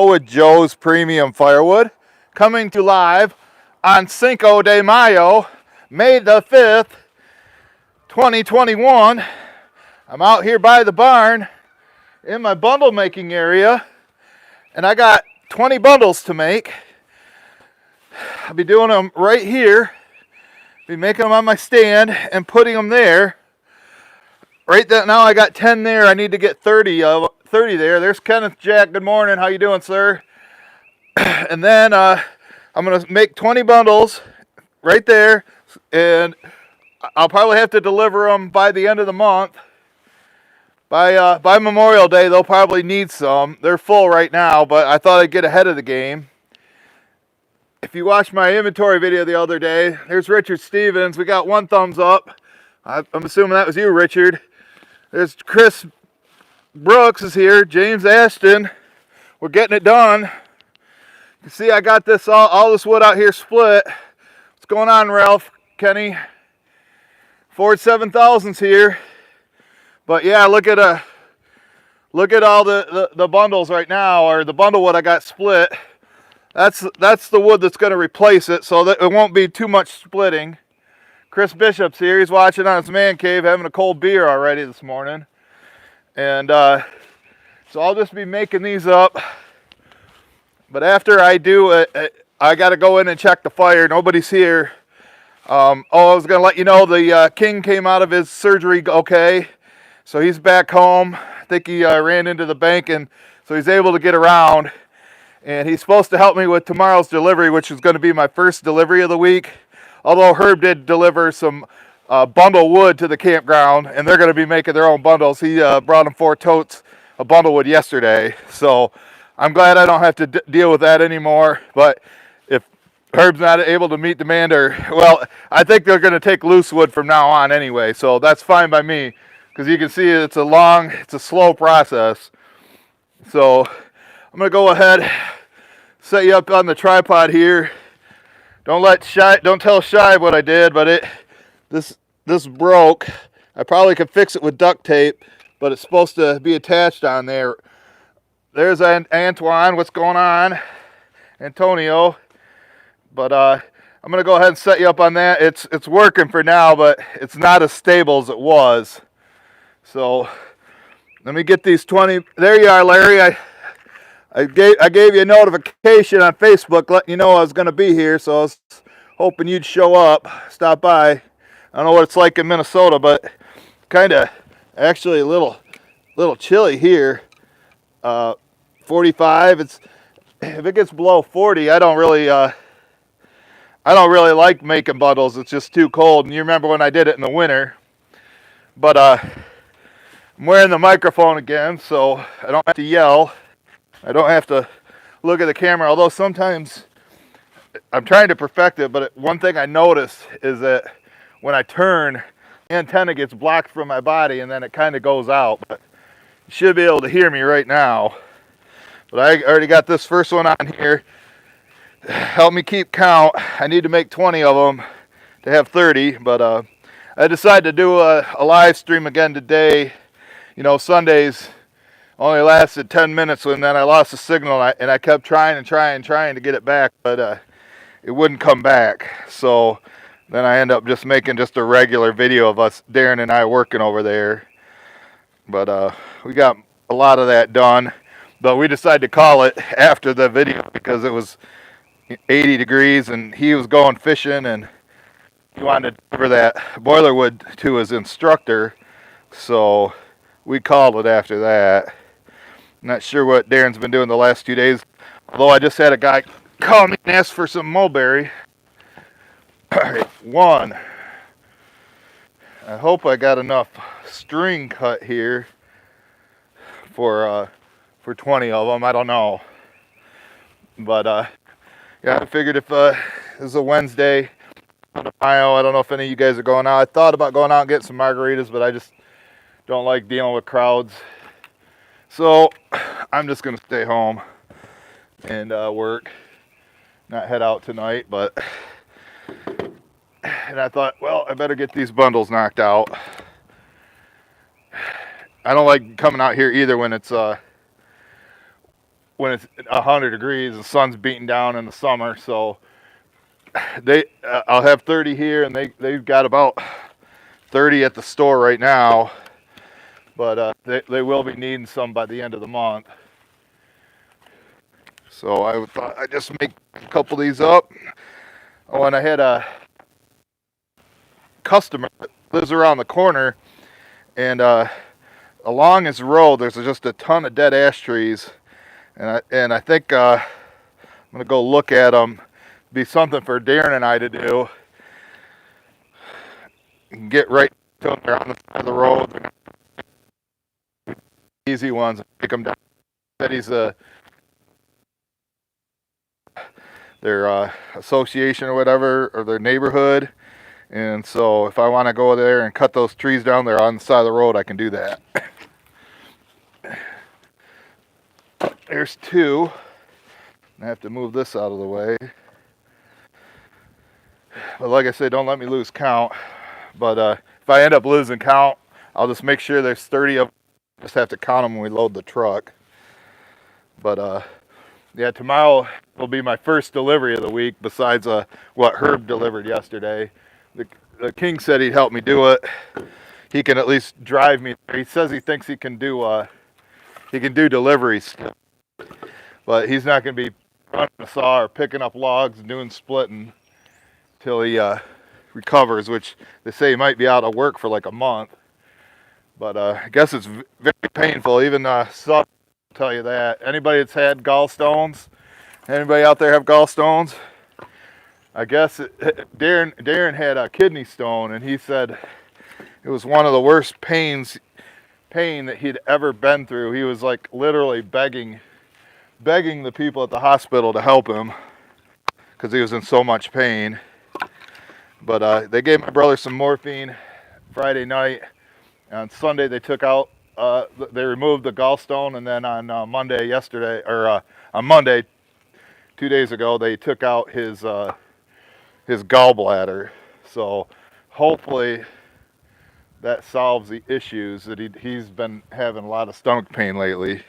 with Joe's Premium Firewood, coming to live on Cinco de Mayo, May the 5th, 2021. I'm out here by the barn in my bundle making area, and I got 20 bundles to make. I'll be doing them right here. Be making them on my stand and putting them there. Right now I got 10 there. I need to get 30 there. There's Kenneth Jack. Good morning. How you doing, sir? And then I'm going to make 20 bundles right there, and I'll probably have to deliver them by the end of the month. By Memorial Day, they'll probably need some. They're full right now, but I thought I'd get ahead of the game. If you watched my inventory video the other day, there's Richard Stevens. We got one thumbs up. I'm assuming that was you, Richard. There's Chris Brooks is here. James Ashton. We're getting it done. You can see I got this all this wood out here split. What's going on, Ralph? Kenny? Ford 7000's here. But yeah, look at all the bundles right now, or the bundle wood I got split. That's the wood that's going to replace it, so that it won't be too much splitting. Chris Bishop's here. He's watching on his man cave, having a cold beer already this morning. And so I'll just be making these up. But after I do it, I got to go in and check the fire. Nobody's here. I was going to let you know the king came out of his surgery okay. So he's back home. I think he ran into the bank, and so he's able to get around. And he's supposed to help me with tomorrow's delivery, which is going to be my first delivery of the week. Although Herb did deliver some bundle wood to the campground, and they're going to be making their own bundles. He brought them 4 totes of bundle wood yesterday. So I'm glad I don't have to deal with that anymore. But if Herb's not able to meet demand, well, I think they're going to take loose wood from now on anyway. So that's fine by me, because you can see it's a slow process. So I'm going to go ahead, set you up on the tripod here. Don't tell Shy what I did, but this broke. I probably could fix it with duct tape, but it's supposed to be attached on there. There's Antoine. What's going on? Antonio. But I'm going to go ahead and set you up on that. It's working for now, but it's not as stable as it was. So let me get these 20. There you are, Larry. I gave you a notification on Facebook letting you know I was going to be here, so I was hoping you'd show up, stop by. I don't know what it's like in Minnesota, but kind of actually a little chilly here. 45. If it gets below 40, I don't really like making bundles. It's just too cold. And you remember when I did it in the winter. But I'm wearing the microphone again, so I don't have to yell. I don't have to look at the camera, although sometimes I'm trying to perfect it, but one thing I notice is that when I turn, the antenna gets blocked from my body and then it kind of goes out. But you should be able to hear me right now. But I already got this first one on here. Help me keep count. I need to make 20 of them to have 30, but I decided to do a live stream again today. You know, Sundays only lasted 10 minutes, and then I lost the signal, and I kept trying to get it back, but it wouldn't come back. So then I end up just making just a regular video of us, Darren and I, working over there. But we got a lot of that done, but we decided to call it after the video because it was 80 degrees, and he was going fishing, and he wanted to deliver that boiler wood to his instructor, so we called it after that. Not sure what Darren's been doing the last 2 days. Although I just had a guy call me and ask for some mulberry. All right, 1. I hope I got enough string cut here for 20 of them. I don't know. But yeah, I figured if this is a Wednesday, I don't know if any of you guys are going out. I thought about going out and getting some margaritas, but I just don't like dealing with crowds. So I'm just going to stay home and work, not head out tonight. But and I thought, well, I better get these bundles knocked out. I don't like coming out here either when it's when it's 100 degrees, the sun's beating down in the summer. So I'll have 30 here, and they've got about 30 at the store right now, but they will be needing some by the end of the month. So I thought I'd just make a couple of these up. Oh, and I had a customer that lives around the corner, and along his road there's just a ton of dead ash trees, and I think I'm gonna go look at them. Be something for Darren and I to do. Get right to them. They're on the side of the road. Easy ones. Take them down. That he's their association or whatever, or their neighborhood. And so if I want to go there and cut those trees down there on the side of the road, I can do that. There's two. I have to move this out of the way. But like I said, don't let me lose count. But if I end up losing count, I'll just make sure there's 30 of them. Just have to count them when we load the truck. But yeah, tomorrow will be my first delivery of the week, besides what Herb delivered yesterday. The King said he'd help me do it. He can at least drive me there. He says he thinks he can do deliveries, but he's not going to be running a saw or picking up logs and doing splitting till he recovers, which they say he might be out of work for like a month. But I guess it's very painful. Even saw will tell you that. Anybody that's had gallstones? Anybody out there have gallstones? I guess Darren had a kidney stone, and he said it was one of the worst pain that he'd ever been through. He was like literally begging the people at the hospital to help him because he was in so much pain. But they gave my brother some morphine Friday night. On Sunday they took out, they removed the gallstone, and then on Monday, 2 days ago, they took out his gallbladder. So hopefully that solves the issues that he's been having a lot of stomach pain lately.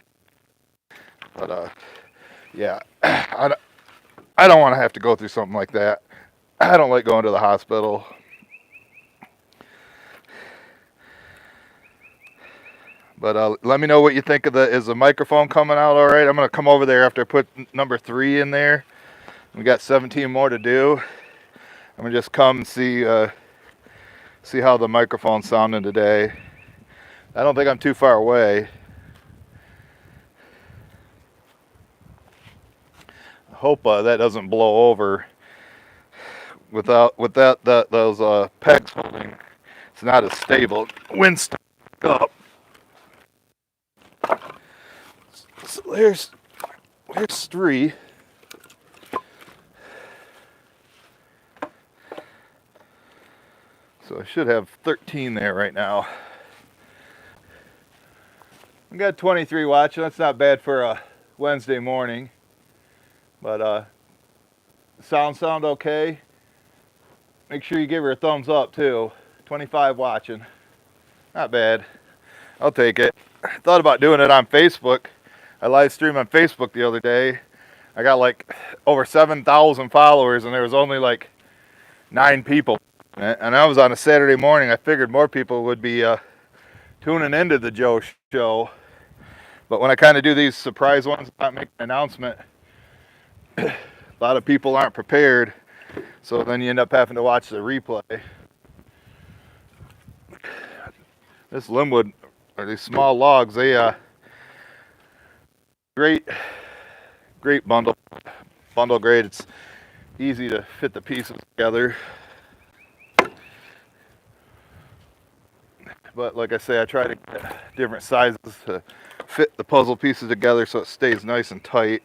But yeah, I don't want to have to go through something like that. I don't like going to the hospital. But let me know what you think of is the microphone coming out all right? I'm going to come over there after I put number 3 in there. We got 17 more to do. I'm going to just come and see how the microphone's sounding today. I don't think I'm too far away. I hope that doesn't blow over. With those pegs holding, it's not as stable. Wind stuck up. So there's 3. So I should have 13 there right now. I got 23 watching. That's not bad for a Wednesday morning. But sound okay? Make sure you give her a thumbs up too. 25 watching. Not bad. I'll take it. I thought about doing it on Facebook. I live streamed on Facebook the other day. I got like over 7,000 followers, and there was only like 9 people. And I was on a Saturday morning. I figured more people would be tuning into the Joe Show. But when I kind of do these surprise ones, not making an announcement, a lot of people aren't prepared. So then you end up having to watch the replay. This limbwood, or these small logs, they great bundle grade. It's easy to fit the pieces together. But like I say, I try to get different sizes to fit the puzzle pieces together so it stays nice and tight.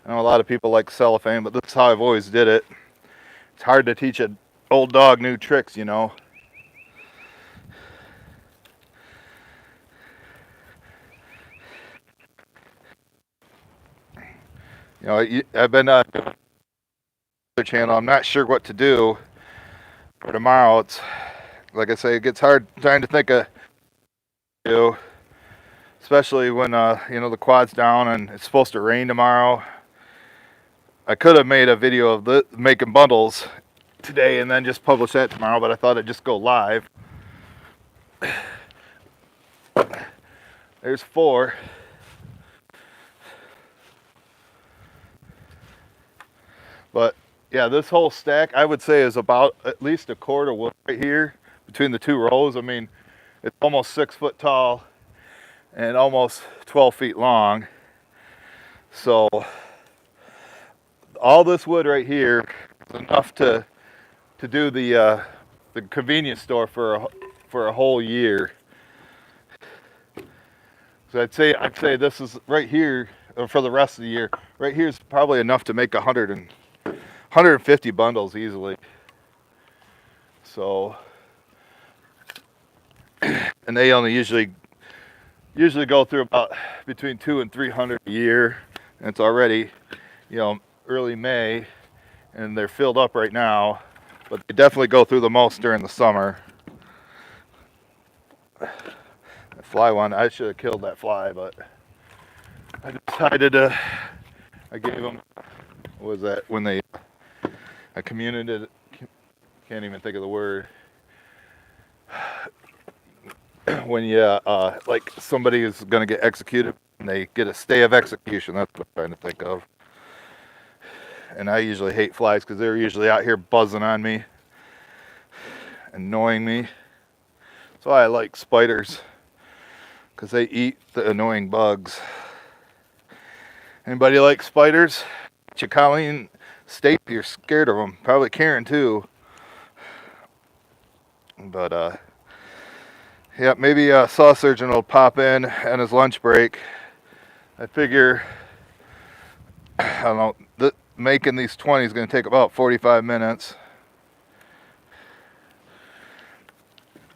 I know a lot of people like cellophane, but this is how I've always did it. It's hard to teach an old dog new tricks, you know. You know, I've been doing the channel. I'm not sure what to do for tomorrow. It's like I say, it gets hard trying to think of especially when you know, the quad's down and it's supposed to rain tomorrow. I could have made a video of making bundles today and then just publish that tomorrow, but I thought I'd just go live. There's 4. But yeah, this whole stack I would say is about at least a cord of wood right here between the 2 rows. I mean, it's almost 6 foot tall and almost 12 feet long. So all this wood right here is enough to do the convenience store for a whole year. So I'd say this is right here for the rest of the year. Right here is probably enough to make 150 bundles easily. So, and they only usually go through about between 200 and 300 a year, and it's already, you know, early May, and they're filled up right now, but they definitely go through the most during the summer. That fly one, I should have killed that fly, but I decided to, I gave them, what was that, when they, I communicated, can't even think of the word, when you, like somebody is going to get executed and they get a stay of execution, that's what I'm trying to think of. And I usually hate flies because they're usually out here buzzing on me, annoying me. So I like spiders because they eat the annoying bugs. Anybody like spiders? Colleen, Stacy, you're scared of them. Probably Karen too. But yeah, maybe Saw Surgeon will pop in on his lunch break. I figure, I don't know, making these 20 is going to take about 45 minutes.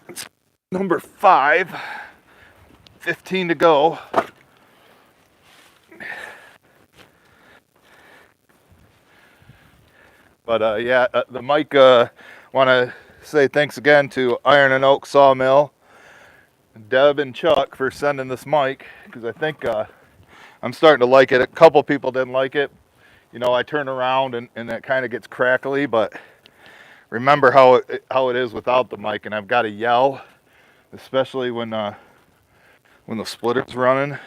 It's number 5, 15 to go. But yeah, the mic, want to say thanks again to Iron and Oak Sawmill, Deb and Chuck for sending this mic, because I think I'm starting to like it. A couple people didn't like it. You know, I turn around and it kind of gets crackly, but remember how it is without the mic, and I've got to yell, especially when the splitter's running.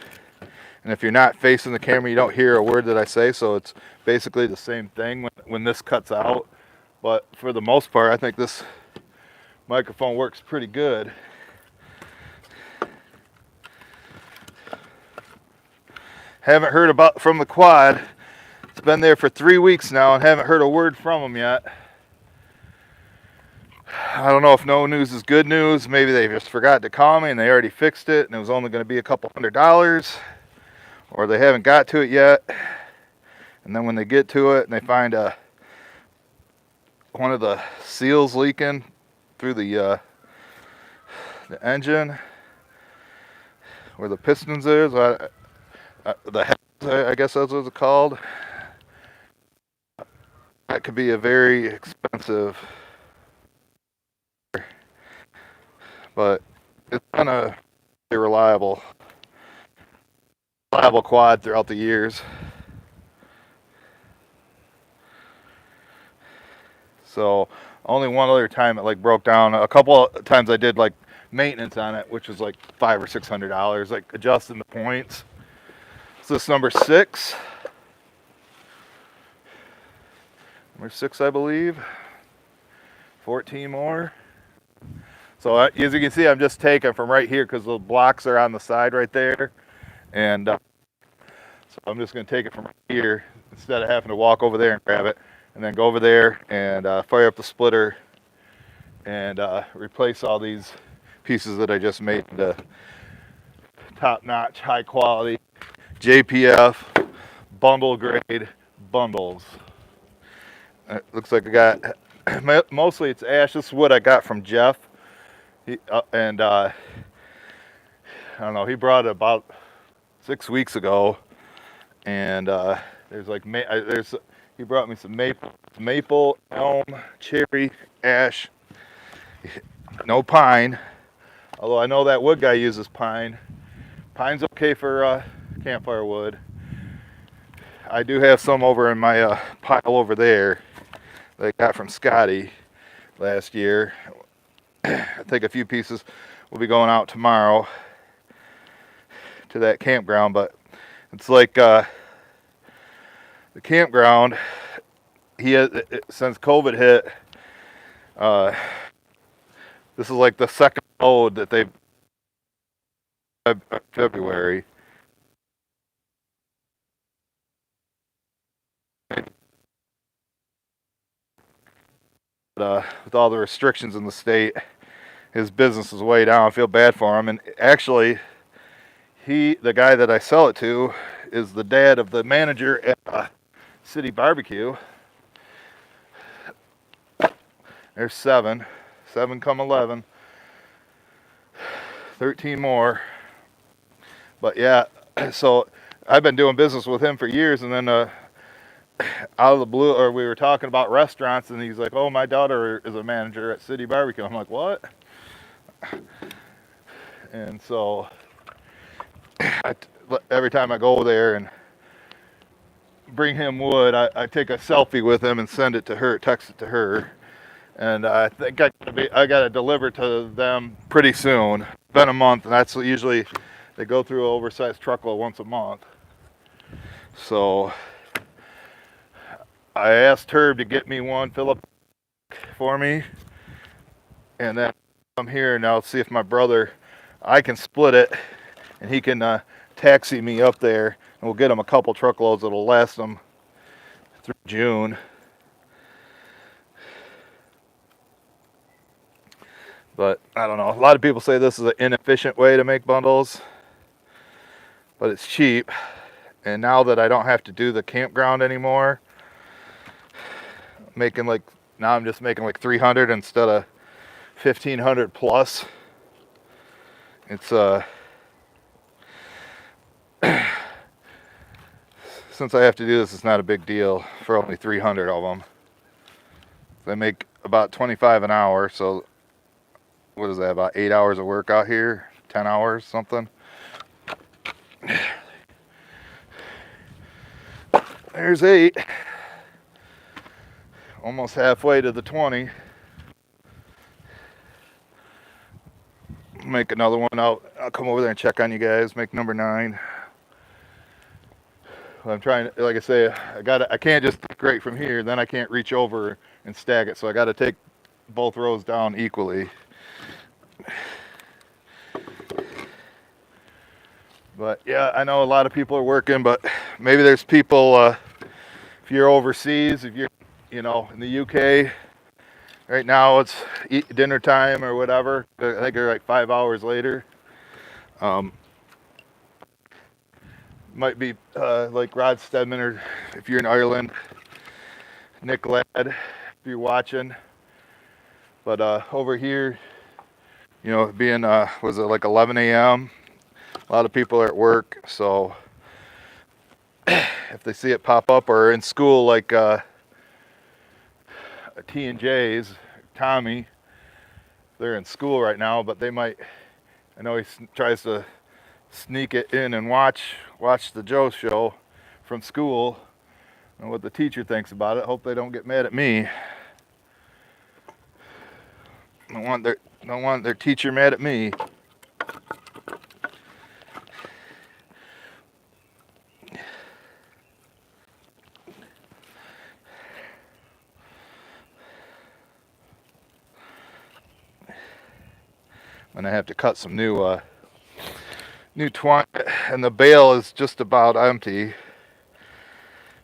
And if you're not facing the camera, you don't hear a word that I say, so it's basically the same thing when this cuts out. But for the most part, I think this microphone works pretty good. Haven't heard from the quad. It's been there for 3 weeks now and haven't heard a word from them yet. I don't know if no news is good news. Maybe they just forgot to call me and they already fixed it and it was only going to be a couple $100, or they haven't got to it yet. And then when they get to it and they find one of the seals leaking through the engine where the pistons is, the head, I guess that's what it's called. That could be a very expensive, but it's been a reliable quad throughout the years. So only one other time it like broke down. A couple of times I did like maintenance on it, which was like $500 or $600, like adjusting the points. So this number 6. Number 6, I believe. 14 more. So as you can see, I'm just taking from right here because the blocks are on the side right there. And so I'm just going to take it from right here instead of having to walk over there and grab it. And then go over there and fire up the splitter and replace all these pieces that I just made into top-notch, high-quality JPF bundle grade bundles. It looks like I got, mostly it's ash. This is wood I got from Jeff. And I don't know, he brought it about 6 weeks ago. And there's like, he brought me some maple, elm, cherry, ash, no pine. Although I know that wood guy uses pine. Pine's okay for campfire wood. I do have some over in my pile over there that I got from Scotty last year. I think a few pieces will be going out tomorrow to that campground, but it's like the campground, since COVID hit, this is like the second load that they've February. With all the restrictions in the state, his business is way down. I feel bad for him. And actually, the guy that I sell it to, is the dad of the manager at City Barbecue. There's 7 come 11, 13 more. But yeah, so I've been doing business with him for years, and then out of the blue, or we were talking about restaurants, and he's like, "Oh, my daughter is a manager at City Barbecue." I'm like, "What?" And so every time I go there and bring him wood, I take a selfie with him and send it to her, text it to her. And I think I got to deliver to them pretty soon. It's been a month, and that's usually, they go through an oversized truckload once a month. So I asked Herb to get me one, fill up for me, and then I'm here and I'll see if my brother, I can split it, and he can taxi me up there, and we'll get him a couple truckloads that'll last them through June. But I don't know. A lot of people say this is an inefficient way to make bundles, but it's cheap. And now that I don't have to do the campground anymore, now I'm just making like 300 instead of 1,500 plus. It's since I have to do this, it's not a big deal for only 300 of them. They make about 25 an hour, so what is that, about 8 hours of work out here? 10 hours, something? There's 8. Almost halfway to the 20. Make another one out. I'll come over there and check on you guys. Make number 9. I'm trying, like I say, I can't just take right from here, then I can't reach over and stack it, so I got to take both rows down equally. But yeah, I know a lot of people are working, but maybe there's people, if you're overseas, if you're, in the UK, right now it's dinner time or whatever. I think they're like 5 hours later. Might be like Rod Stedman, or if you're in Ireland, Nick Ladd, if you're watching. But over here, being, was it like 11 a.m.? A lot of people are at work, so if they see it pop up, or in school, like T&J's, Tommy, they're in school right now, but they might, I know he tries to sneak it in and watch the Joe show from school, and what the teacher thinks about it. Hope they don't get mad at me. Don't want their teacher mad at me. And I have to cut some new twine, and the bale is just about empty.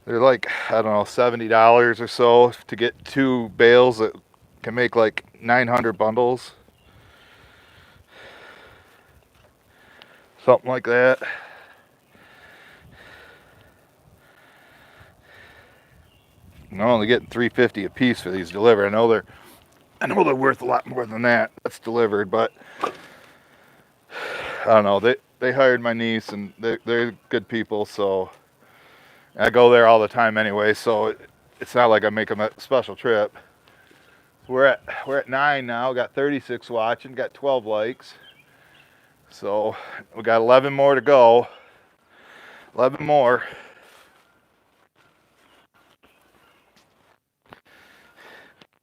They're like, I don't know, $70 or so to get 2 bales that can make like 900 bundles. Something like that. I'm only getting $3.50 a piece for these delivered. I know they're worth a lot more than that. That's delivered, but I don't know. They hired my niece, and they're good people, so I go there all the time anyway. So it's not like I make them a special trip. We're at 9 now. Got 36 watching. Got 12 likes. So we got 11 more to go. 11 more.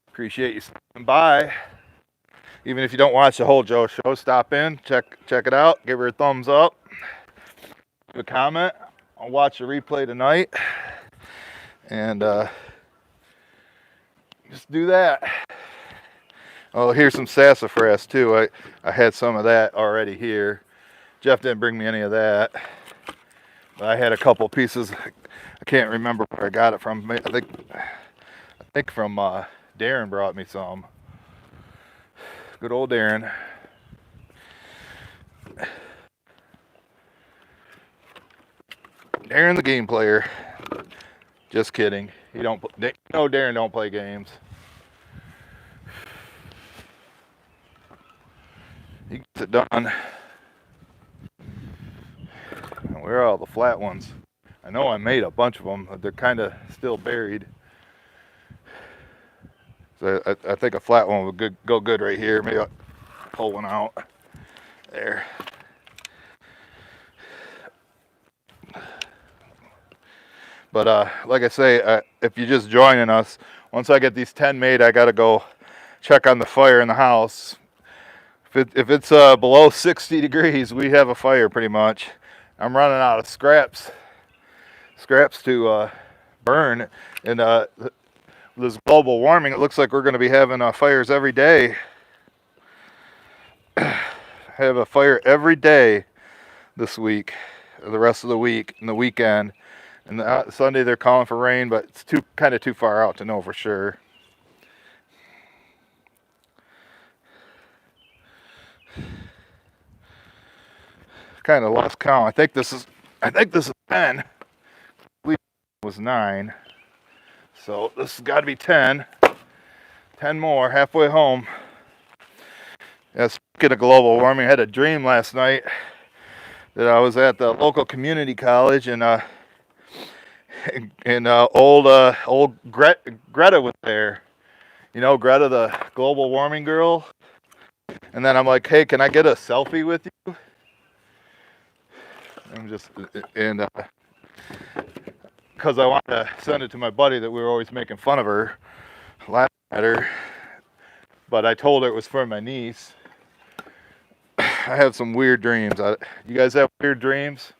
Appreciate you stopping by. Even if you don't watch the whole Joe show, stop in, check it out, give her a thumbs up, leave a comment. I'll watch the replay tonight, and just do that. Oh, here's some sassafras too. I had some of that already here. Jeff didn't bring me any of that, but I had a couple pieces. I can't remember where I got it from. I think from Darren brought me some. Good old Darren. Darren the game player. Just kidding. No, Darren don't play games. He gets it done. Where are all the flat ones? I know I made a bunch of them, but they're kind of still buried. So I think a flat one would go good right here. Maybe I'll pull one out. There. But like I say, if you're just joining us, once I get these 10 made, I got to go check on the fire in the house. If it's below 60 degrees, we have a fire pretty much. I'm running out of scraps to burn. And this global warming, it looks like we're going to be having fires every day. Have a fire every day this week, the rest of the week, and the weekend. And Sunday they're calling for rain, but it's kind of too far out to know for sure. Kind of lost count. I think this is 10. We was 9, so this has got to be 10. 10 more, halfway home. Yeah, speaking of global warming, I had a dream last night that I was at the local community college, and old Greta was there. You know, Greta, the global warming girl. And then I'm like, hey, can I get a selfie with you? Because I wanted to send it to my buddy that we were always making fun of her, laughing at her. But I told her it was for my niece. I have some weird dreams. You guys have weird dreams?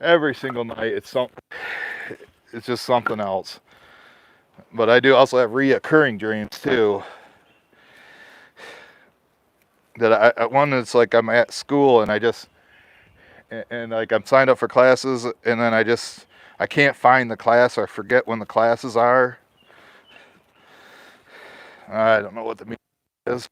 Every single night, it's just something else. But I do also have reoccurring dreams too. That one that's like I'm at school and like I'm signed up for classes, and then I can't find the class, or I forget when the classes are. I don't know what the meaning is.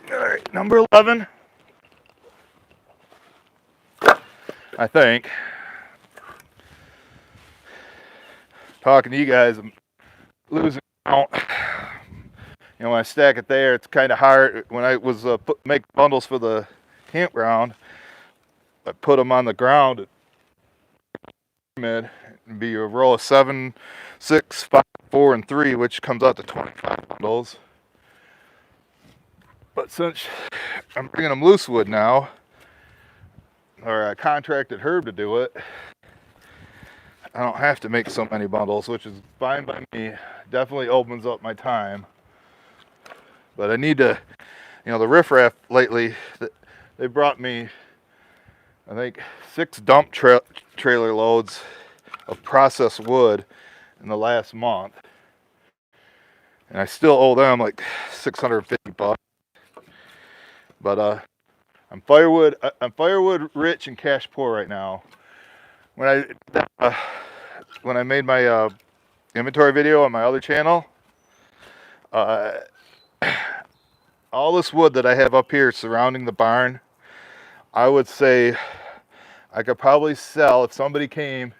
All right, number 11. I think. Talking to you guys, I'm losing count. You know, when I stack it there, it's kind of hard. When I was make bundles for the campground, I put them on the ground at pyramid. It'd be a row of 7, 6, 5, 4, and 3, which comes out to 25 bundles. But since I'm bringing them loose wood now, or I contracted Herb to do it, I don't have to make so many bundles, which is fine by me. Definitely opens up my time. But I need to, you know, the riffraff lately, they brought me, I think, 6 dump trailer loads of processed wood in the last month. And I still owe them like $650. But I'm firewood rich and cash poor right now. When I made my inventory video on my other channel, all this wood that I have up here surrounding the barn, I would say I could probably sell, if somebody came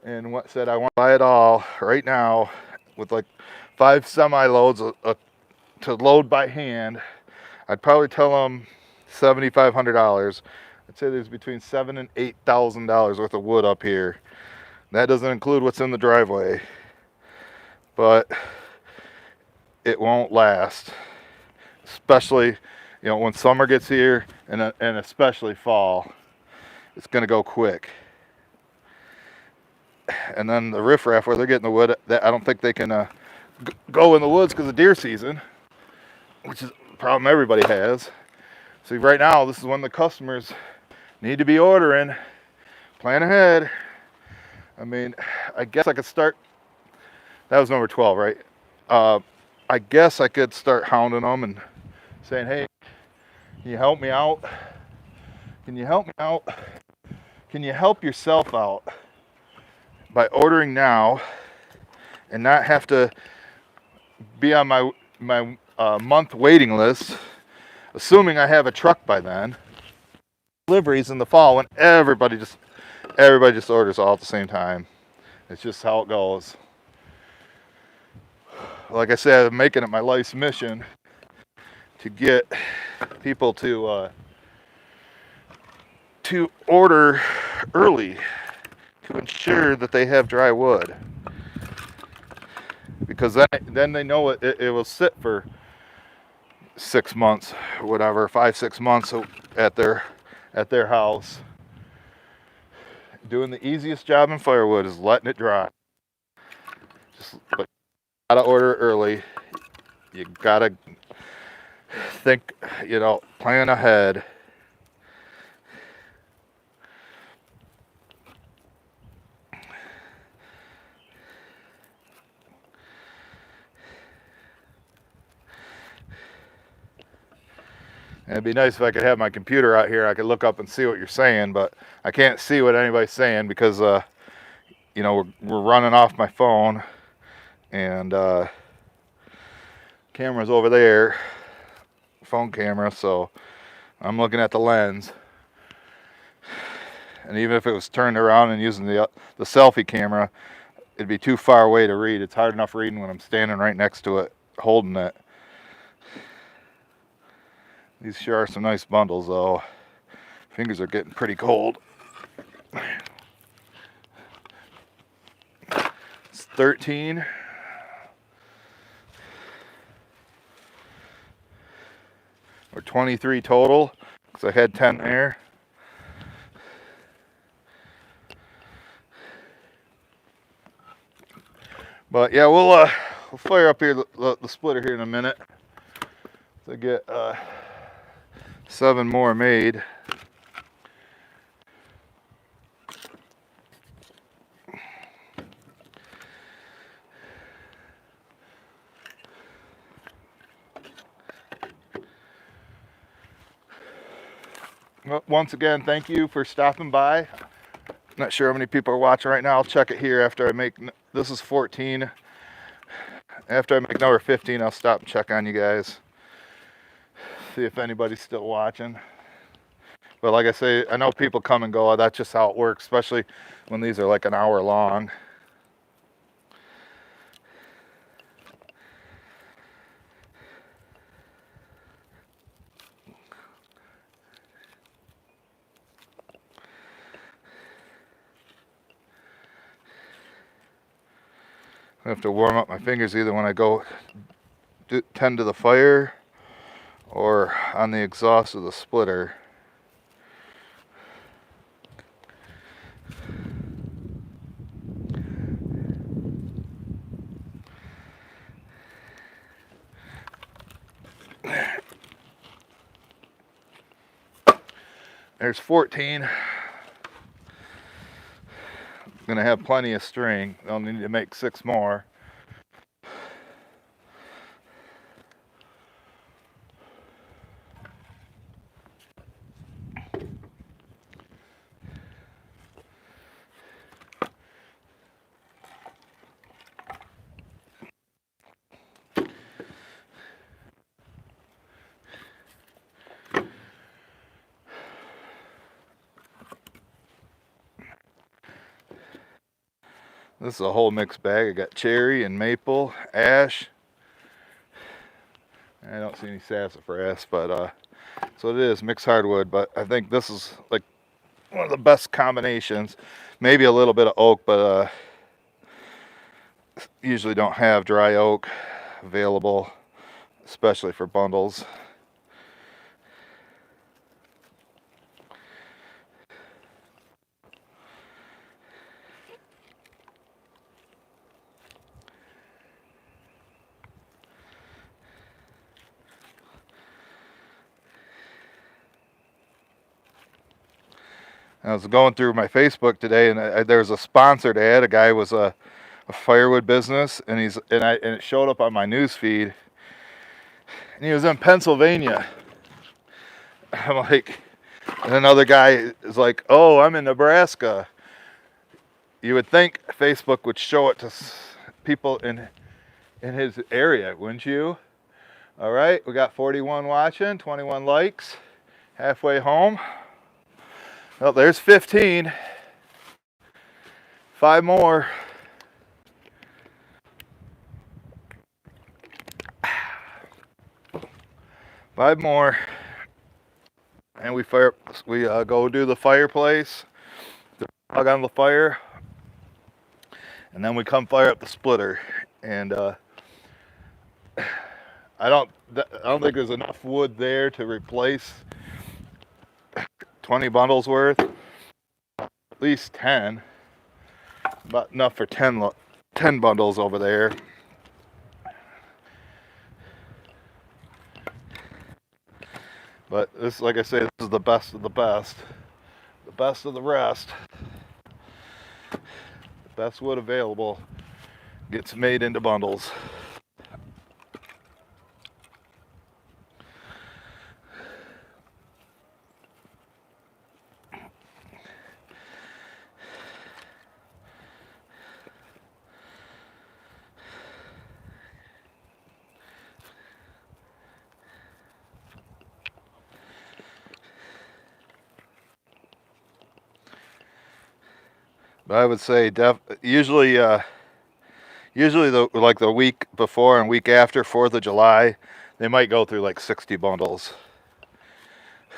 and said I want to buy it all right now with like 5 semi-loads to load by hand, I'd probably tell them $7,500. I'd say there's between $7,000 and $8,000 worth of wood up here. That doesn't include what's in the driveway, but it won't last, especially, you know, when summer gets here, and especially fall. It's gonna go quick. And then the riffraff, where they're getting the wood, that I don't think they can go in the woods because of deer season, which is a problem everybody has. See, right now, this is when the customers need to be ordering. Plan ahead. I mean, I guess I could start. That was number 12, right? I guess I could start hounding them and saying, hey, can you help me out? Can you help me out? Can you help yourself out by ordering now and not have to be on my month waiting list, assuming I have a truck by then. Deliveries in the fall when everybody just orders all at the same time. It's just how it goes. Like I said, I'm making it my life's mission to get people to order early to ensure that they have dry wood, because then they know it will sit for 6 months, whatever, 5-6 months at their house. Doing the easiest job in firewood is letting it dry. But you gotta order early. You gotta think, you know, plan ahead. And it'd be nice if I could have my computer out here. I could look up and see what you're saying, but I can't see what anybody's saying because, you know, we're running off my phone, and camera's over there, phone camera, so I'm looking at the lens. And even if it was turned around and using the selfie camera, it'd be too far away to read. It's hard enough reading when I'm standing right next to it, holding it. These sure are some nice bundles, though. Fingers are getting pretty cold. It's 13. Or 23 total, because I had 10 there. But yeah, we'll fire up here the splitter here in a minute to get 7 more made. Well, once again, thank you for stopping by. Not sure how many people are watching right now. I'll check it here after I make, this is 14. After I make number 15, I'll stop and check on you guys. See if anybody's still watching. But like I say, I know people come and go. That's just how it works, especially when these are like an hour long. I have to warm up my fingers either when I go tend to the fire or on the exhaust of the splitter. There's 14. I'm gonna have plenty of string. I'll need to make 6 more. This is a whole mixed bag. I got cherry and maple, ash. I don't see any sassafras, but so it is mixed hardwood. But I think this is like one of the best combinations. Maybe a little bit of oak, but usually don't have dry oak available, especially for bundles. I was going through my Facebook today, and there was a sponsored ad. A guy was a firewood business, and it showed up on my news feed, and he was in Pennsylvania. I'm like, and another guy is like, "Oh, I'm in Nebraska." You would think Facebook would show it to people in his area, wouldn't you? All right, we got 41 watching, 21 likes, halfway home. Well, there's 15. 5 more. Five more. And we go do the fireplace, plug on the fire, and then we come fire up the splitter. And I don't think there's enough wood there to replace 20 bundles worth. At least 10. About enough for 10 bundles over there. But this, like I say, this is the best of the best. The best of the rest. The best wood available gets made into bundles. But I would say usually the week before and week after 4th of July, they might go through like 60 bundles,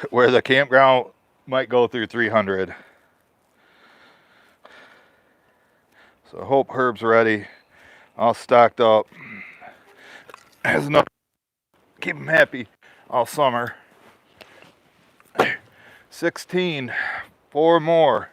where the campground might go through 300. So I hope Herb's ready, all stocked up. Has enough to keep him happy all summer. 16, 4 more.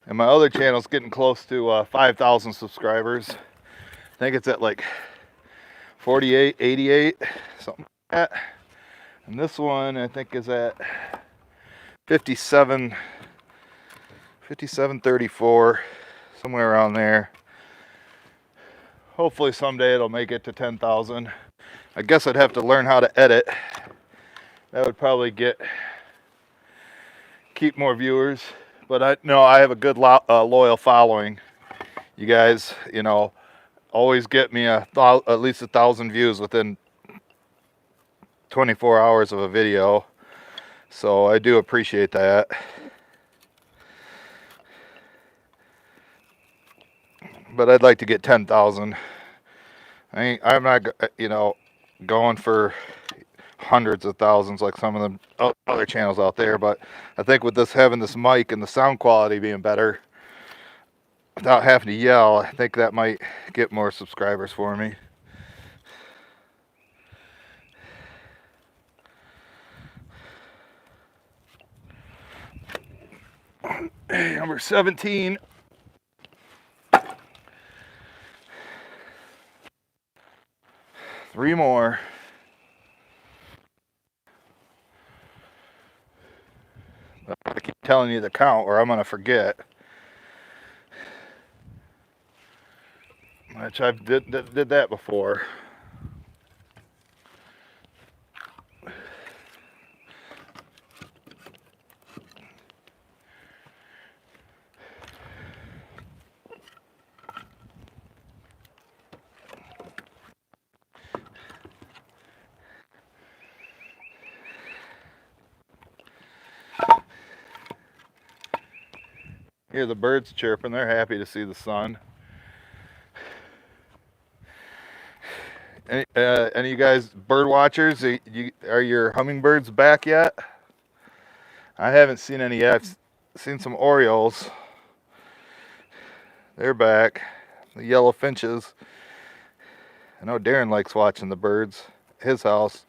And my other channel's getting close to 5,000 subscribers. I think it's at like 48, 88, something like that. And this one I think is at 57, 34, somewhere around there. Hopefully someday it'll make it to 10,000. I guess I'd have to learn how to edit. That would probably keep more viewers. But I know I have a good loyal following. You guys, always get me at least 1,000 views within 24 hours of a video. So I do appreciate that. But I'd like to get 10,000. I'm not, going for hundreds of thousands like some of the other channels out there. But I think with having this mic and the sound quality being better, without having to yell, I think that might get more subscribers for me. Number 17. Three more. I keep telling you the count or I'm going to forget. Which I've did that before. Hear the birds chirping. They're happy to see the sun. Any of you guys bird watchers? Are your hummingbirds back yet? I haven't seen any yet. I've seen some orioles. They're back. The yellow finches. I know Darren likes watching the birds. His house.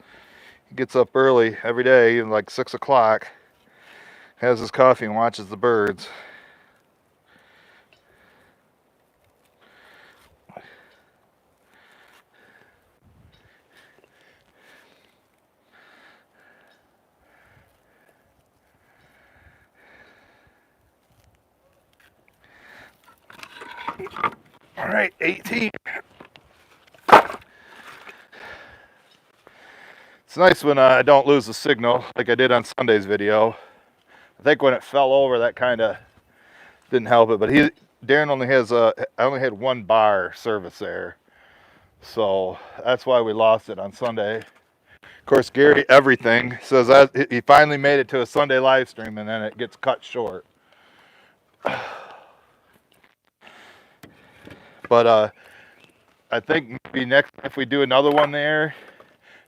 He gets up early every day, like 6 o'clock. Has his coffee and watches the birds. All right, 18. It's nice when I don't lose the signal like I did on Sunday's video. I think when it fell over, that kind of didn't help it. But Darren only has I only had 1 bar service there, so that's why we lost it on Sunday. Of course, Gary Everything says that he finally made it to a Sunday live stream, and then it gets cut short. But I think maybe next, if we do another one there,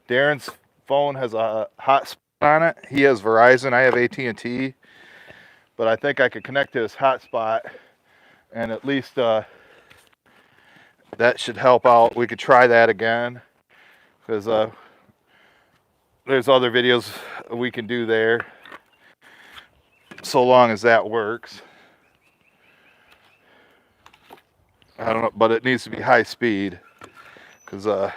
Darren's phone has a hotspot on it. He has Verizon. I have AT&T. But I think I could connect to his hotspot, and at least that should help out. We could try that again, because there's other videos we can do there, so long as that works. I don't know, but it needs to be high speed, because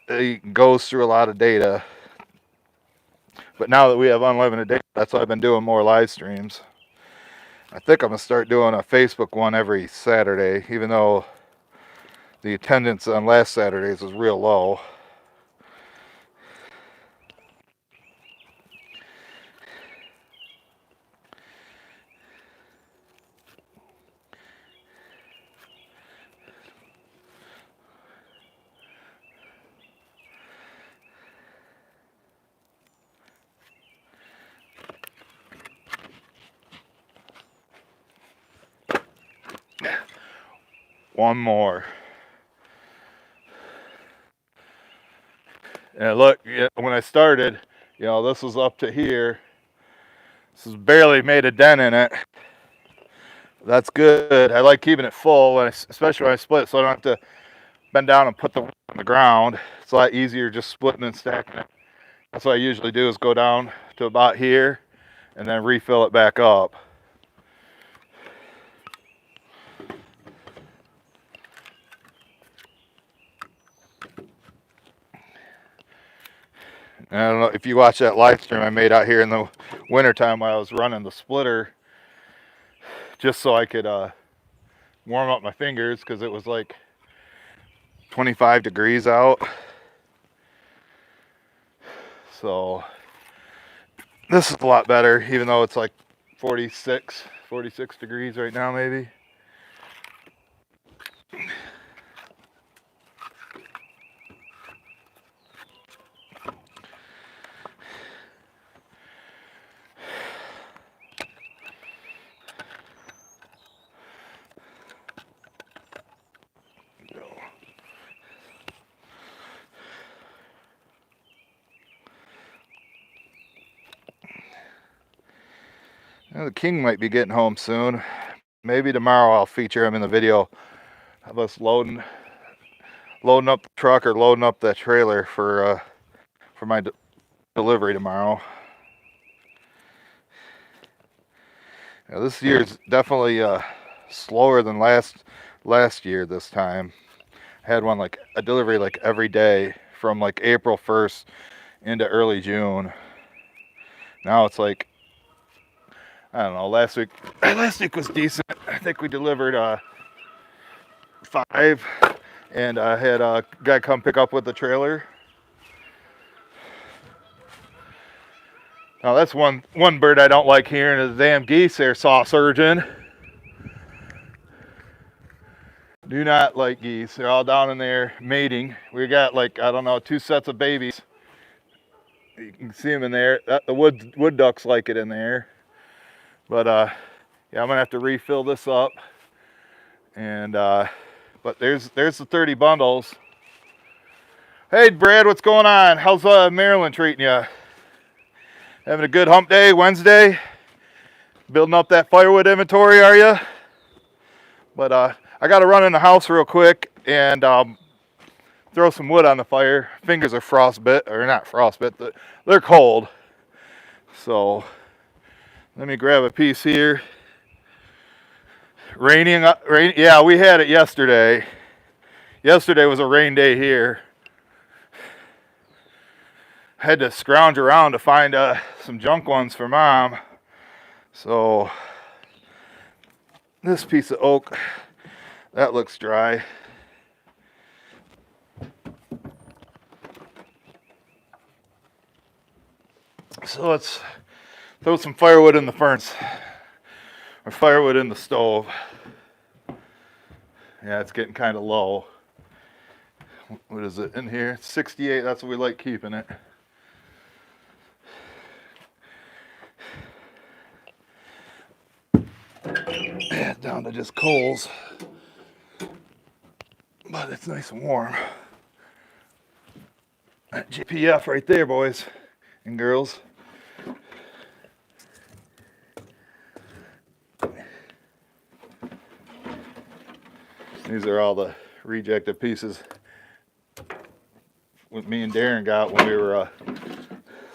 it goes through a lot of data. But now that we have unlimited data, that's why I've been doing more live streams. I think I'm going to start doing a Facebook one every Saturday, even though the attendance on last Saturdays was real low. One more. And look, when I started, this was up to here. This has barely made a dent in it. That's good. I like keeping it full, especially when I split, so I don't have to bend down and put the wood on the ground. It's a lot easier just splitting and stacking it. That's what I usually do, is go down to about here and then refill it back up. And I don't know if you watched that live stream I made out here in the wintertime while I was running the splitter, just so I could warm up my fingers, because it was like 25 degrees out. So this is a lot better, even though it's like 46 degrees right now, maybe. The king might be getting home soon. Maybe tomorrow I'll feature him in the video of us loading up the truck or loading up that trailer for my delivery tomorrow. This year is definitely slower than last year. This time I had a delivery like every day from like April 1st into early June. Now it's like, I don't know, last week was decent. I think we delivered 5, and I had a guy come pick up with the trailer. Now that's one bird I don't like hearing, is the damn geese there saw surgeon. Do not like geese. They're all down in there mating. We got like, I don't know, 2 sets of babies. You can see them in there. The wood ducks like it in there. But yeah, I'm gonna have to refill this up. And but there's the 30 bundles. Hey Brad, what's going on? How's Maryland treating you? Having a good hump day, Wednesday? Building up that firewood inventory, are you? But I got to run in the house real quick and throw some wood on the fire. Fingers are frostbit, or not frostbit, they're cold. So let me grab a piece here. Raining, yeah, we had it yesterday. Yesterday was a rain day here. Had to scrounge around to find some junk ones for Mom. So this piece of oak, that looks dry. So let's throw some firewood in the furnace, or firewood in the stove. Yeah, it's getting kind of low. What is it in here? 68, that's what we like keeping it. Down to just coals. But it's nice and warm. That GPF right there, boys and girls. These are all the rejected pieces what me and Darren got when we were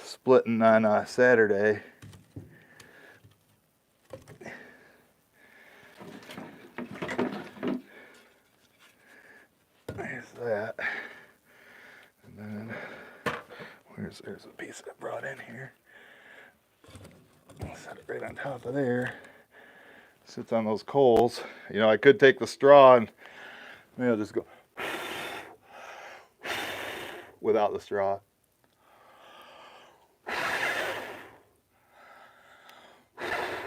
splitting on Saturday. There's that. And then there's a piece that I brought in here. I'll set it right on top of there. Sits on those coals. You know, I could take the straw and maybe I'll just go without the straw.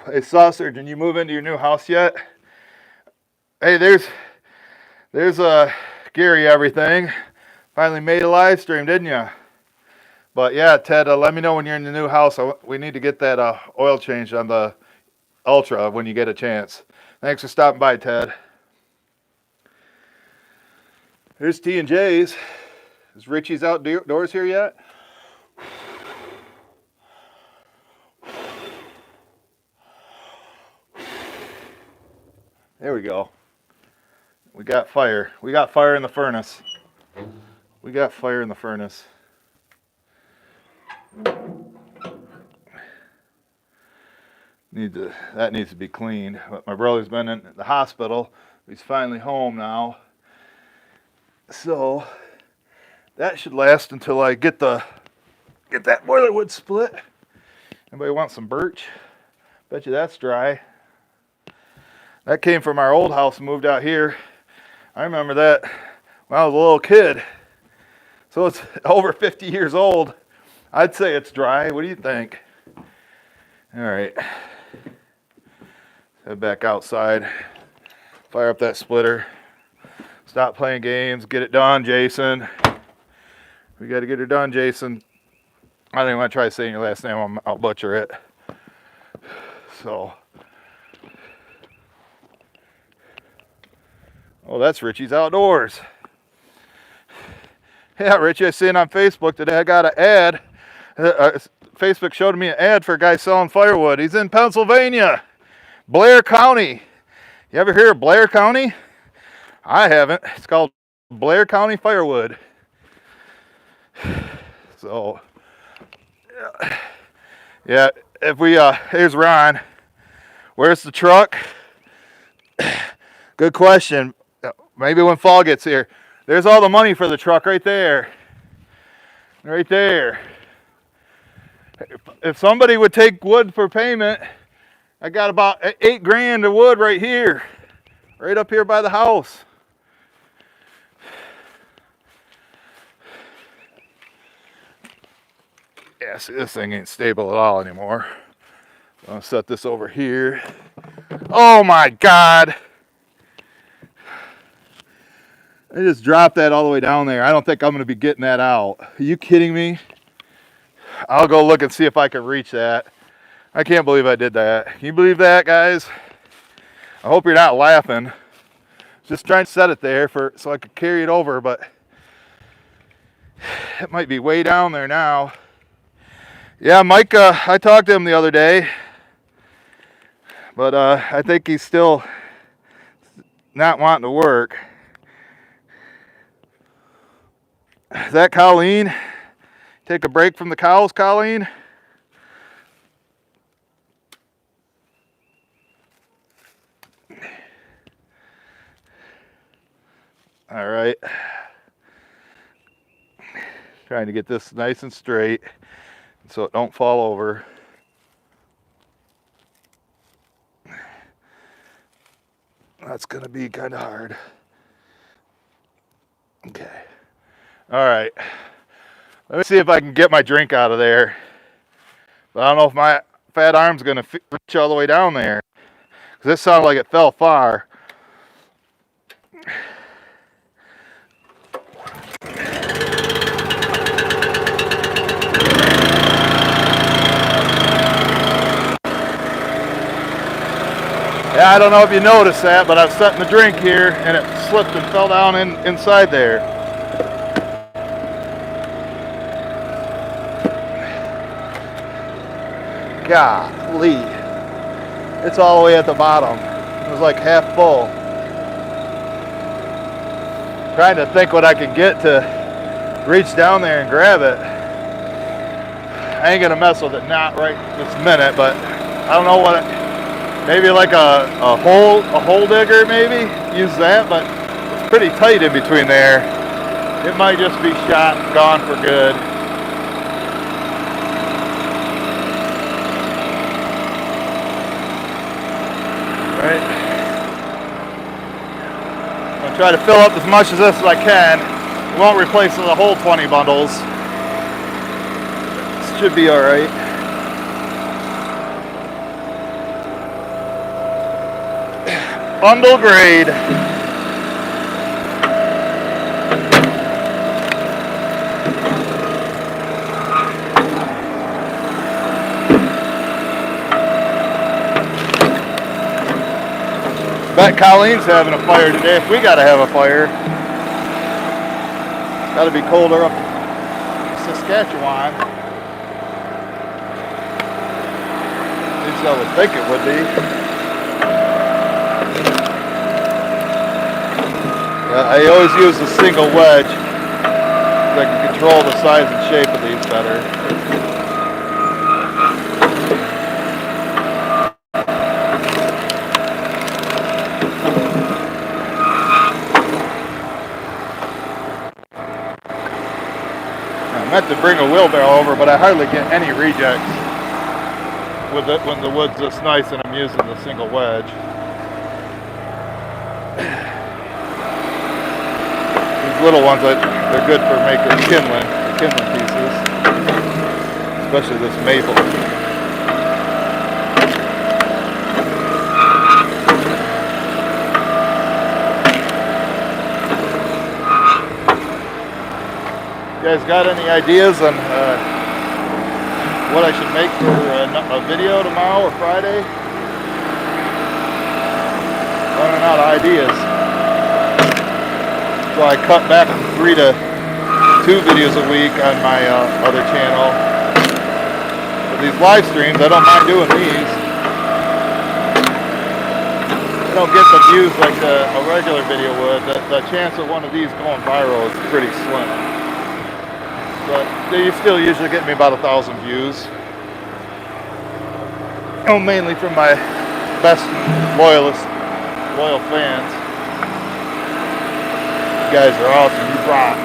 Hey, Saw Surgeon, you move into your new house yet? Hey, there's Gary everything. Finally made a live stream, didn't you? But yeah, Ted, let me know when you're in the new house. We need to get that oil changed on the Ultra when you get a chance. Thanks for stopping by, Ted. Here's T&J's. Is Richie's outdoors here yet? There we go. We got fire. We got fire in the furnace. We got fire in the furnace. That needs to be cleaned. But my brother's been in the hospital. He's finally home now. So that should last until I get that boiler wood split. Anybody want some birch? Bet you that's dry. That came from our old house and moved out here. I remember that when I was a little kid. So it's over 50 years old. I'd say it's dry. What do you think? All right. Head back outside. Fire up that splitter. Stop playing games. Get it done, Jason. We got to get her done, Jason. I don't even want to try saying your last name. I'll butcher it. So. Oh, that's Richie's Outdoors. Yeah, Richie, I seen on Facebook today I got an ad. Facebook showed me an ad for a guy selling firewood. He's in Pennsylvania, Blair County. You ever hear of Blair County? I haven't. It's called Blair County Firewood. So, yeah, if we, here's Ron. Where's the truck? Good question. Maybe when fall gets here. There's all the money for the truck right there. Right there. If somebody would take wood for payment, I got about $8,000 of wood right here. Right up here by the house. Yeah, see, this thing ain't stable at all anymore. I'll set this over here. Oh my God. I just dropped that all the way down there. I don't think I'm going to be getting that out. Are you kidding me? I'll go look and see if I can reach that. I can't believe I did that. Can you believe that, guys? I hope you're not laughing. Just trying to set it there so I could carry it over, but it might be way down there now. Yeah, Mike, I talked to him the other day, but I think he's still not wanting to work. Is that Colleen? Take a break from the cows, Colleen? All right. Trying to get this nice and straight so it don't fall over. That's going to be kind of hard. Okay. All right. Let me see if I can get my drink out of there. But I don't know if my fat arm's going to reach all the way down there. Because this sounded like it fell far. Yeah, I don't know if you noticed that, but I was setting the drink here and it slipped and fell down inside there. Golly. It's all the way at the bottom. It was like half full. Trying to think what I could get to reach down there and grab it. I ain't gonna mess with it not right this minute, but I don't know what maybe like a hole digger maybe, use that, but it's pretty tight in between there. It might just be shot and gone for good. Right. I'm gonna try to fill up as much of this as I can. It won't replace the whole 20 bundles. This should be all right. Bundle grade. Bet Colleen's having a fire today if we gotta have a fire. It's gotta be colder up in Saskatchewan. At least I would think it would be. I always use a single wedge so I can control the size and shape of these better. I meant to bring a wheelbarrow over, but I hardly get any rejects with it when the wood's this nice and I'm using the single wedge. Little ones, they're good for making kindling pieces, especially this maple. You guys got any ideas on what I should make for a video tomorrow or Friday? Running out of ideas. So I cut back from 3 to 2 videos a week on my other channel. For these live streams, I don't mind doing these. I don't get the views like a regular video would. The chance of one of these going viral is pretty slim. But they still usually get me about 1,000 views. Mainly from my best loyal fans. You guys are awesome. You rock.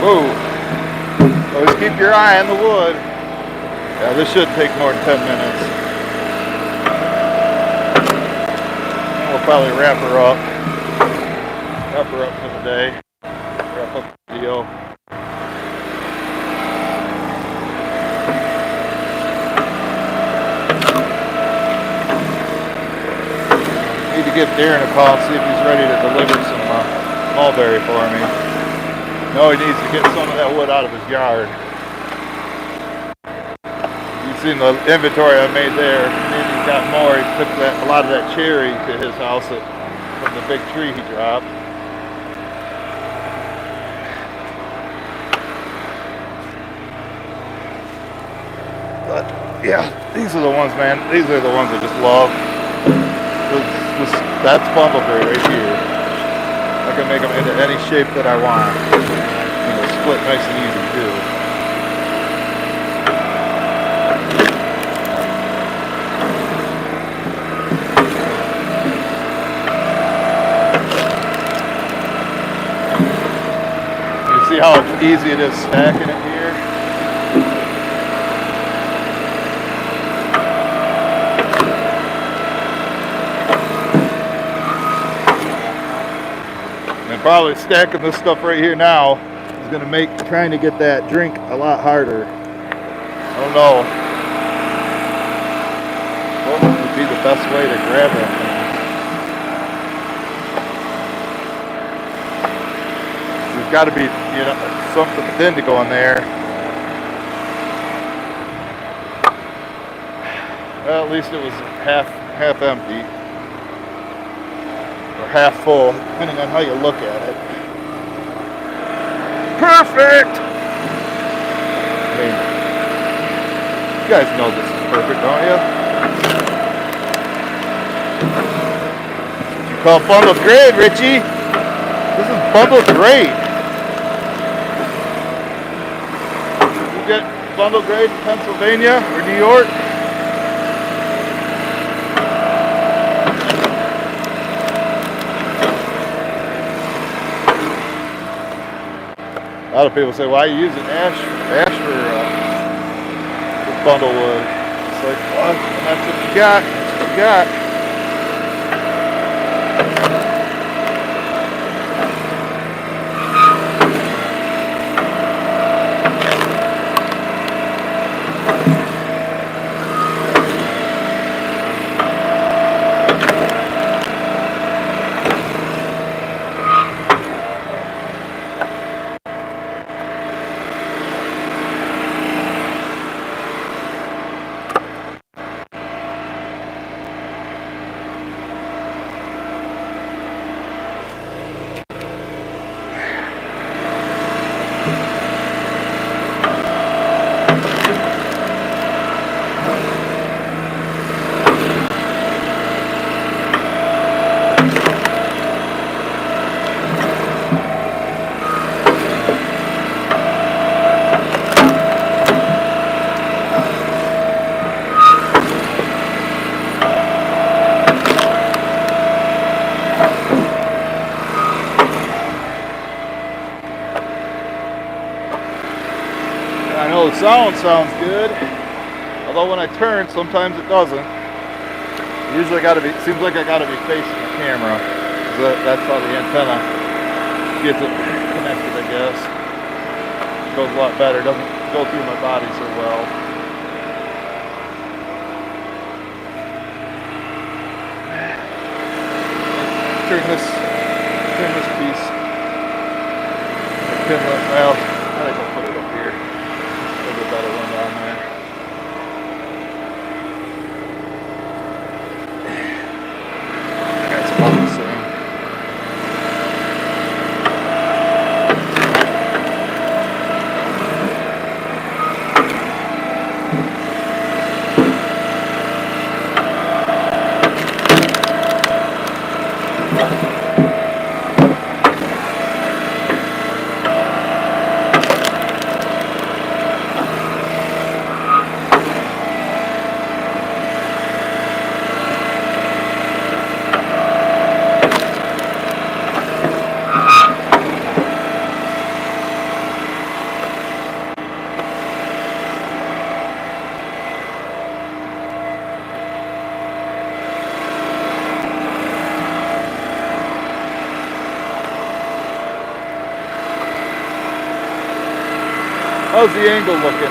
Whoa. Always keep your eye on the wood. Yeah, this shouldn't take more than 10 minutes. I'll probably wrap her up for the day. Wrap up the video. Need to give Darren a call and see if he's ready to deliver some mulberry for me. No, he needs to get some of that wood out of his yard. You've seen the inventory I made there. And then he's got more. He took a lot of that cherry to his house from the big tree he dropped. But yeah, these are the ones, man. These are the ones I just love. That's bundle grade right here. I can make them into any shape that I want. Split nice and easy too. You see how easy it is stacking it here? Probably stacking this stuff right here now is going to make trying to get that drink a lot harder. I don't know what would be the best way to grab that thing. There's got to be, something thin to go in there. Well, at least it was half empty. Half full, depending on how you look at it. Perfect! I mean, you guys know this is perfect, don't you? What you call bundle grade, Richie? This is bundle grade. You get bundle grade in Pennsylvania or New York? A lot of people say, why are you using ash for bundle wood? It's like, well, that's what you got. That's what you got. The sound sounds good, although when I turn, sometimes it doesn't. Usually seems like I gotta be facing the camera. That's how the antenna gets it connected, I guess. It goes a lot better, doesn't go through my body so well. Turn this piece. Well, I think I'll put it up here. A better one down there. That's about the same. How's the angle looking?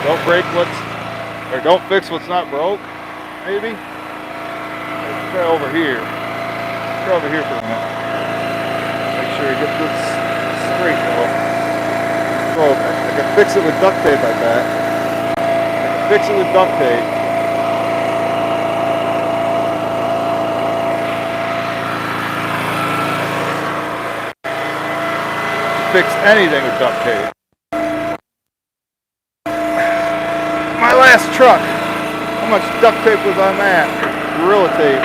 Don't break or don't fix what's not broke, maybe? Let's try over here. Let's try over here for a minute. Make sure you get this straight though. So I can fix it with duct tape, I bet. I can fix it with duct tape. Fix anything with duct tape. My last truck, how much duct tape was on that? Gorilla tape.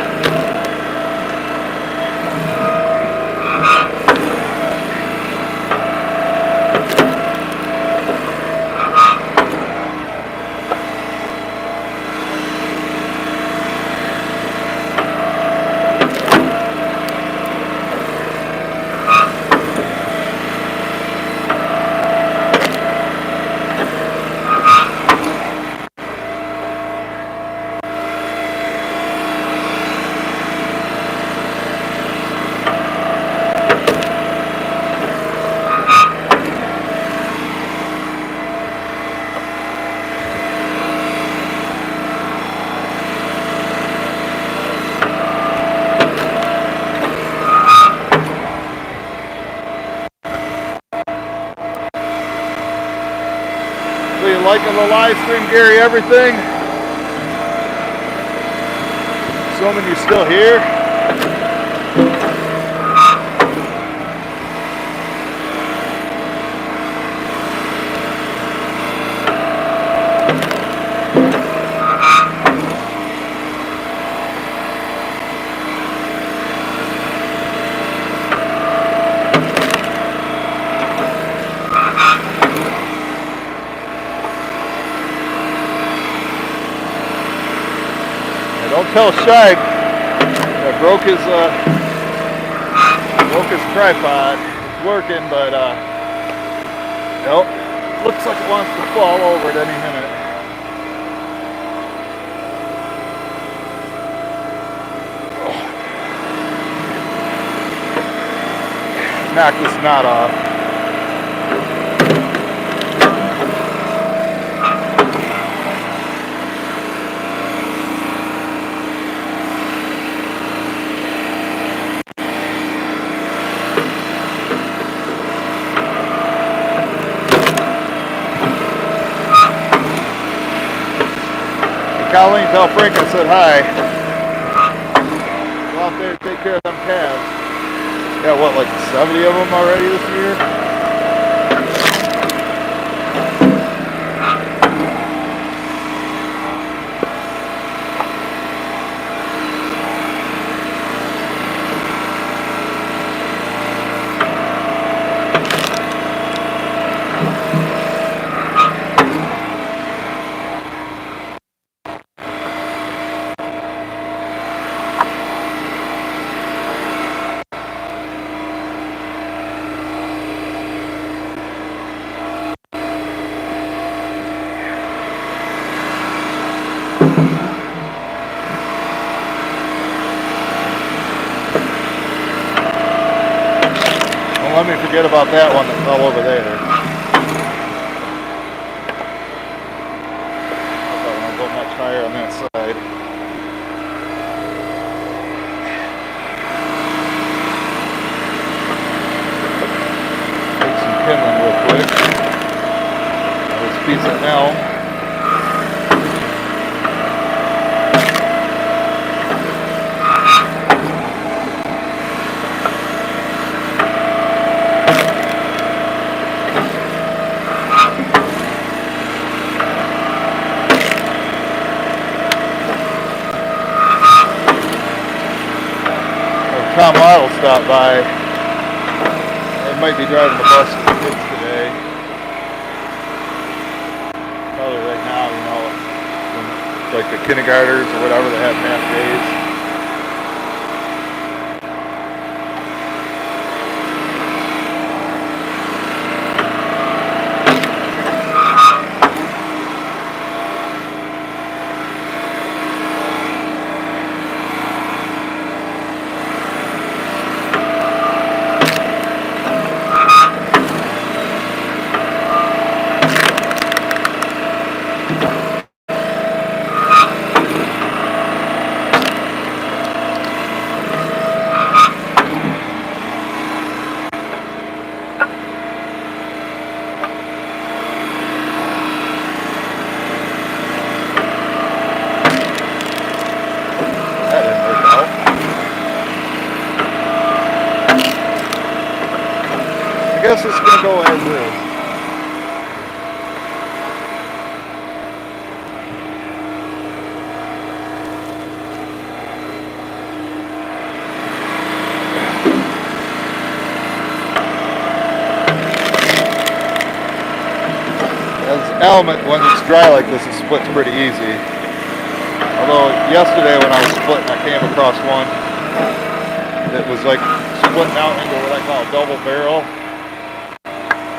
So you liking the live stream, Gary? Everything? Assuming you're still here. Don't tell Shag I broke his tripod. It's working, but nope. Looks like it wants to fall over at any minute. Knock this knot off. Colleen, tell Frank I said hi. Go out there and take care of them calves. Got what, like 70 of them already this year? Let me forget about that one that fell over there. I thought I'd go much higher on that side. Take some kindling real quick. This piece of elm. Tom Lyle stopped by. They might be driving the bus with the kids today. Probably right now, you know, like the kindergartners or whatever, they have half days. guess it's going to go as is. Element, when it's dry like this, it splits pretty easy. Although yesterday when I was splitting, I came across one that was like splitting out into what I call a double barrel,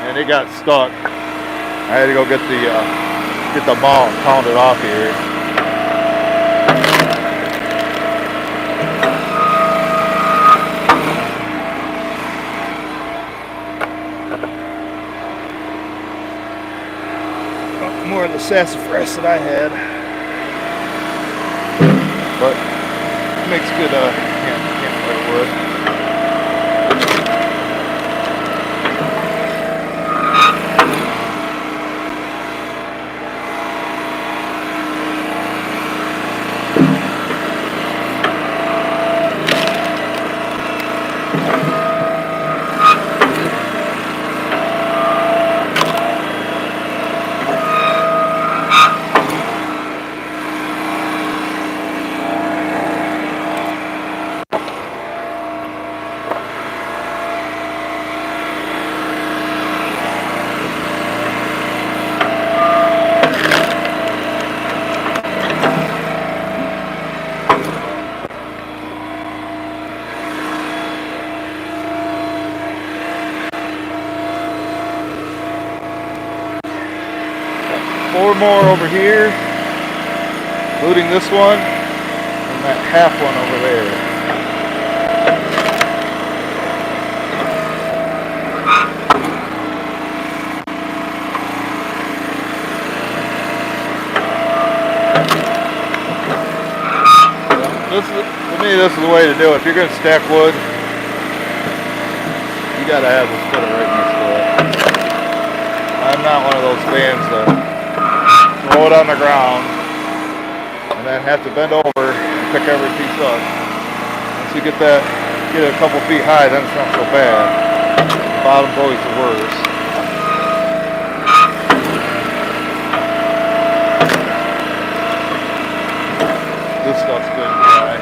and it got stuck. I had to go get the malt and pound it off here. More of the sassafras that I had, but it makes good campfire wood. Four more over here, including this one, and that half one over there. To me, this is the way to do it. If you're going to stack wood, you got to have the splitter right next to it. I'm not one of those fans that throw it on the ground and then have to bend over and pick every piece up. Once you get it a couple feet high, then it's not so bad. The bottom's always the worst. This stuff's good and dry.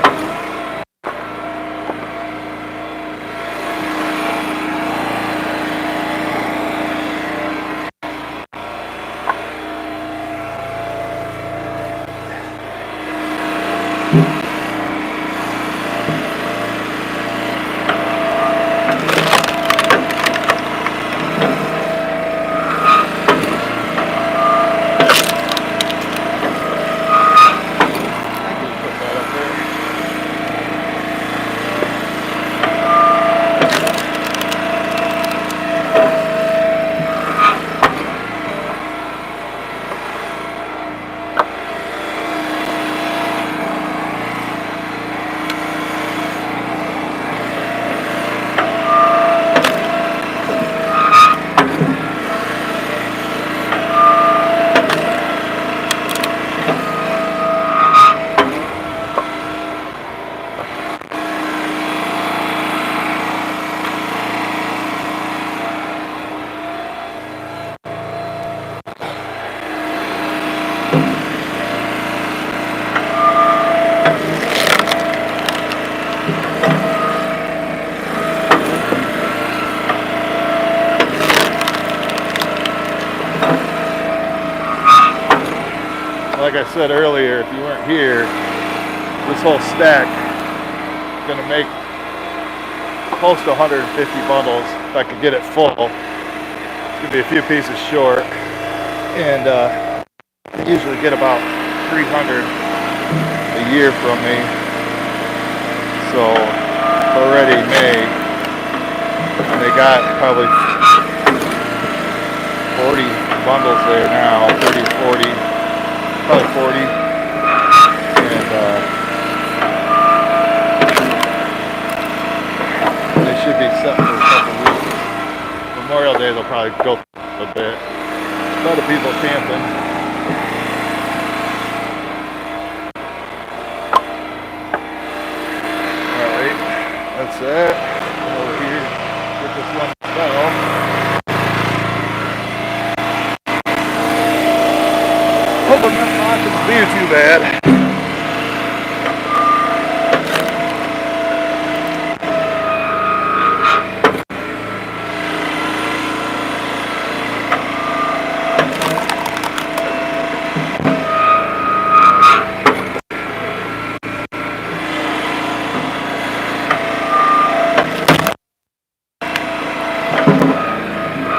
Like I said earlier, if you weren't here, this whole stack is going to make close to 150 bundles if I could get it full. It's going to be a few pieces short, and I usually get about 300 a year from me, so it's already May, and they got probably 40 bundles there now, 30 to 40. Probably 40, and they should be set for a couple weeks. Memorial Day they'll probably go a bit. A lot of people camping. Alright, that's it. Over here, get this one fell. Beer too bad.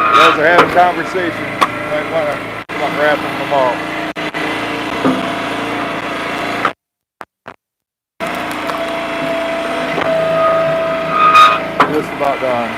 You guys are having conversation. You might want to wrap them all. Just about done.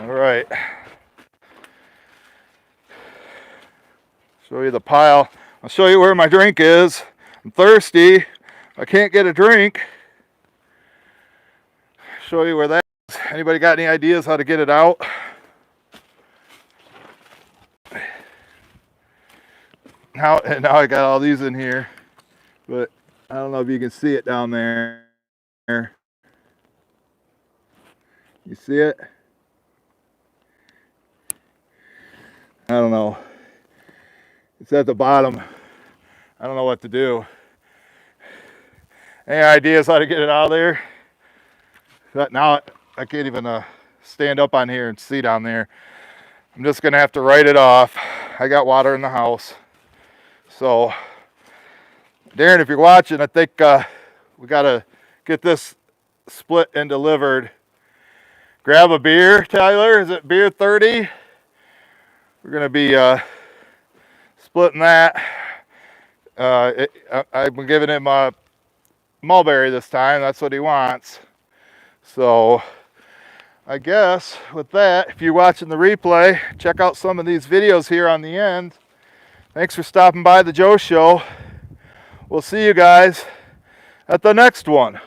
All right. Show you the pile. I'll show you where my drink is. I'm thirsty. I can't get a drink. Show you where that is. Anybody got any ideas how to get it out? Now I got all these in here, but I don't know if you can see it down there. You see it? I don't know. It's at the bottom. I don't know what to do. Any ideas how to get it out of there? Now I can't even stand up on here and see down there. I'm just gonna have to write it off. I got water in the house. So, Darren, if you're watching, I think we gotta get this split and delivered. Grab a beer, Tyler. Is it beer 30? We're gonna be splitting that. I've been giving him a mulberry this time. That's what he wants. So I guess with that, if you're watching the replay, check out some of these videos here on the end. Thanks for stopping by the Joe Show. We'll see you guys at the next one.